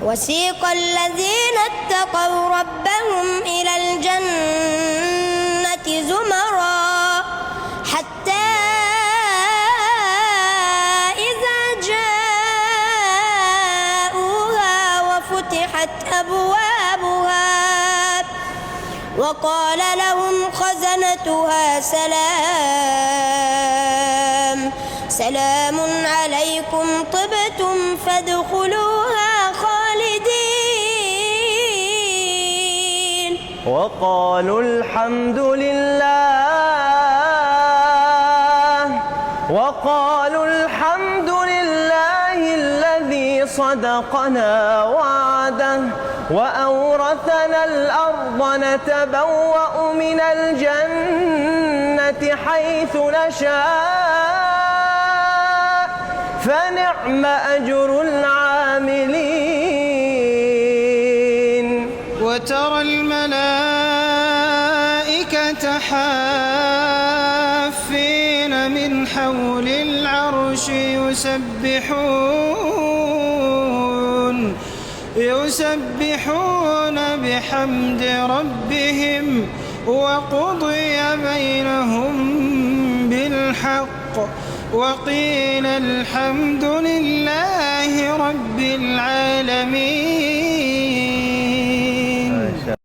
وسيق الذين اتقوا ربهم إلى الجنة زمرا حتى إذا جاءوها وفتحت أبوابها وقال لهم خزنتها سلام عليكم طبتم فادخلوها خالدين. وقالوا الحمد لله الذي صدقنا وعده وأورثنا الأرض نتبوأ من الجنة حيث نشاء فنعم أجر العاملين. وترى الملائكة حافين من حول العرش يسبحون بحمد ربهم وقضي بينهم بالحق وقيل الحمد لله رب العالمين.